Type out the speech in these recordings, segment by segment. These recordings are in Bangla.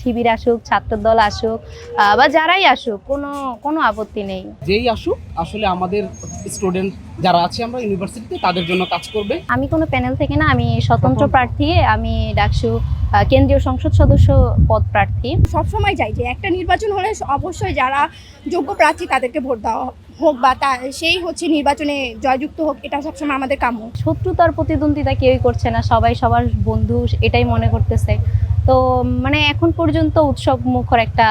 শিবির আসুক, ছাত্রদল আসুক বা যারাই আসুক, কোনো আপত্তি নেই। যেই আসুক, আসলে আমাদের স্টুডেন্ট যারা আছে আমরা ইউনিভার্সিটিতে তাদের জন্য কাজ করবে। আমি কোনো প্যানেল থেকে না, আমি স্বতন্ত্র প্রার্থী। আমি ডাকসু কেন্দ্রীয় সংসদ সদস্য পদ প্রার্থী। সবসময় চাই যে একটা নির্বাচন হলে অবশ্যই যারা যোগ্য প্রার্থী তাদেরকে ভোট দেওয়া হোক বা সেই নির্বাচনে জয়যুক্ত হোক, এটা সবসময় আমাদের কাম্য। শত্রুতার প্রতিদ্বন্দ্বিতা কেউই করছে না, সবাই সবার বন্ধু এটাই মনে করতেছে। তো মানে এখন পর্যন্ত উৎসব মুখর একটা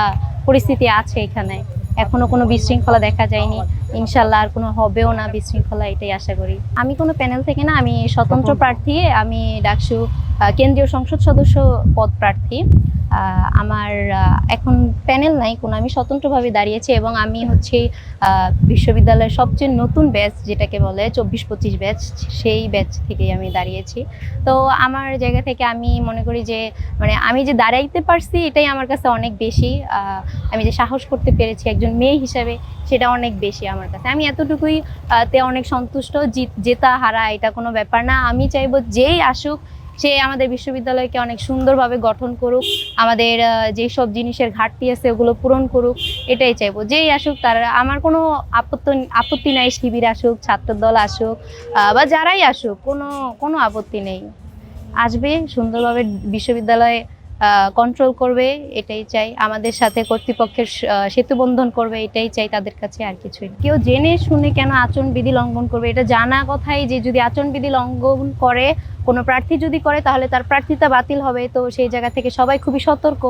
পরিস্থিতি আছে এখানে, এখনো কোনো বিশৃঙ্খলা দেখা যায়নি। ইনশাল্লাহ আর কোনো হবেও না বিশৃঙ্খলা, এটাই আশা করি। আমি কোনো প্যানেল থেকে না, আমি স্বতন্ত্র প্রার্থী। আমি ডাকসু কেন্দ্রীয় সংসদ সদস্য পদ প্রার্থী। আমার এখন প্যানেল নাই কোনো, আমি স্বতন্ত্রভাবে দাঁড়িয়েছি এবং আমি হচ্ছে বিশ্ববিদ্যালয়ের সবচেয়ে নতুন ব্যাচ যেটাকে বলে 24-25 ব্যাচ, সেই ব্যাচ থেকেই আমি দাঁড়িয়েছি। তো আমার জায়গা থেকে আমি মনে করি যে মানে আমি যে দাঁড়াইতে পারছি এটাই আমার কাছে অনেক বেশি। আমি যে সাহস করতে পেরেছি একজন মেয়ে হিসাবে, সেটা অনেক বেশি আমার কাছে। আমি এতটুকুই তে অনেক সন্তুষ্ট। জেতা হারা এটা কোনো ব্যাপার না। আমি চাইবো যেই আসুক সে আমাদের বিশ্ববিদ্যালয়কে অনেক সুন্দরভাবে গঠন করুক, আমাদের যেসব জিনিসের ঘাটতি আছে ওগুলো পূরণ করুক, এটাই চাইবো। যেই আসুক তার আমার কোনো আপত্তি নাই। শিবির আসুক, ছাত্রদল আসুক বা যারাই আসুক, কোনো আপত্তি নেই। আসবে সুন্দরভাবে বিশ্ববিদ্যালয়ে কন্ট্রোল করবে, এটাই চাই। আমাদের সাথে কর্তৃপক্ষের সেতুবন্ধন করবে, এটাই চাই তাদের কাছে, আর কিছুই। কেউ জেনে শুনে কেন আচরণবিধি লঙ্ঘন করবে? এটা জানা কথাই যে যদি আচরণবিধি লঙ্ঘন করে, কোনো প্রার্থী যদি করে, তাহলে তার প্রার্থিতা বাতিল হবে। তো সেই জায়গা থেকে সবাই খুবই সতর্ক।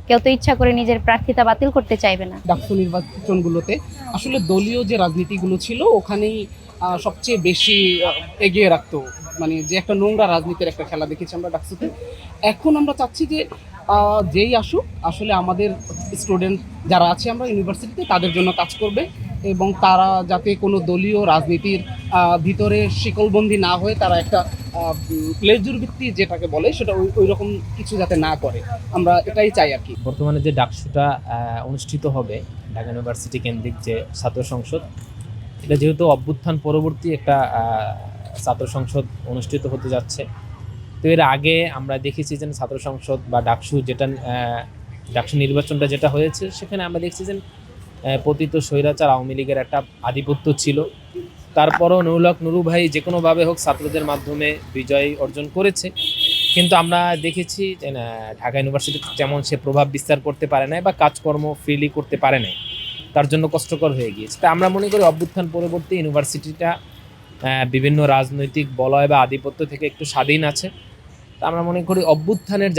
কেউ তো ইচ্ছা করে নিজের প্রার্থিতা বাতিল করতে চাইবে না। ডাকসু নির্বাচনগুলোতে আসলে দলীয় যে রাজনীতিগুলো ছিল ওখানেই সবচেয়ে বেশি এগিয়ে রাখতো, মানে যে একটা নোংরা রাজনীতির একটা খেলা দেখেছি আমরা ডাকসুতে। এখন আমরা চাচ্ছি যে যেই আসুক, আসলে আমাদের স্টুডেন্ট যারা আছে আমরা ইউনিভার্সিটিতে তাদের জন্য কাজ করবে এবং তারা যাতে কোনো দলীয় রাজনীতির ভিতরে শিকলবন্দি না হয়ে তারা একটা প্লেজুর ভিত্তি যেটাকে বলে সেটা ওই রকম কিছু যাতে না করে, আমরা এটাই চাই আর কি। বর্তমানে যে ডাকসুটা অনুষ্ঠিত হবে, ঢাকা ইউনিভার্সিটি কেন্দ্রিক যে ছাত্র সংসদ, এটা যেহেতু অভ্যুত্থান পরবর্তী একটা ছাত্র সংসদ অনুষ্ঠিত হতে যাচ্ছে। তো এর আগে আমরা দেখেছি যে ছাত্র সংসদ বা ডাকসু ডাকসু নির্বাচনটা যেটা হয়েছে, সেখানে আমরা দেখছি যে পতিত স্বৈরাচার আওয়ামী লীগের একটা আধিপত্য ছিল। তারপরও নুরু ভাই যে কোনোভাবে হোক ছাত্রদের মাধ্যমে বিজয় অর্জন করেছে, কিন্তু আমরা দেখেছি যে ঢাকা ইউনিভার্সিটি যেমন সে প্রভাব বিস্তার করতে পারে নাই বা কাজকর্ম ফ্রিলি করতে পারে নাই, তার জন্য কষ্টকর হয়ে গিয়েছে। তা আমরা মনে করি অভ্যুত্থান পরবর্তী ইউনিভার্সিটিটা বিভিন্ন রাজনৈতিক বলয় বা আধিপত্য থেকে একটু স্বাধীন আছে। তা আমরা মনে করি অভ্যুত্থানের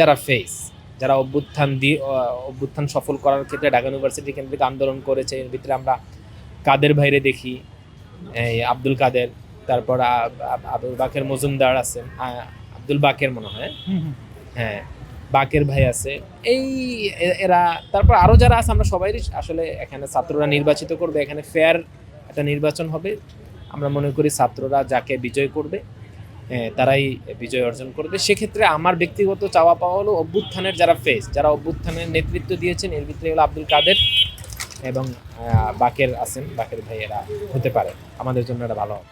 যারা অভ্যুত্থান সফল করার ক্ষেত্রে ঢাকা ইউনিভার্সিটি কেন্দ্রিক আন্দোলন করেছে, এর ভিতরে আমরা কাদের ভাইরে দেখি, আব্দুল কাদের, তারপর আবুল বাকের মজুমদার আছেন, আব্দুল বাকের মনে হয়, হ্যাঁ বাকের ভাই আছে, এরা, তারপর আরও যারা আছে, আমরা সবাই আসলে এখানে ছাত্ররা নির্বাচিত করবে, এখানে ফেয়ার একটা নির্বাচন হবে। আমরা মনে করি ছাত্ররা যাকে বিজয় করবে তারাই বিজয় অর্জন করবে। সেক্ষেত্রে আমার ব্যক্তিগত চাওয়া পাওয়া হলো অভ্যুত্থানের যারা অভ্যুত্থানের নেতৃত্ব দিয়েছেন, এর ভিতরে হলো আব্দুল কাদের এবং বাকের ভাই, এরা হতে পারে, আমাদের জন্য এটা ভালো হবে।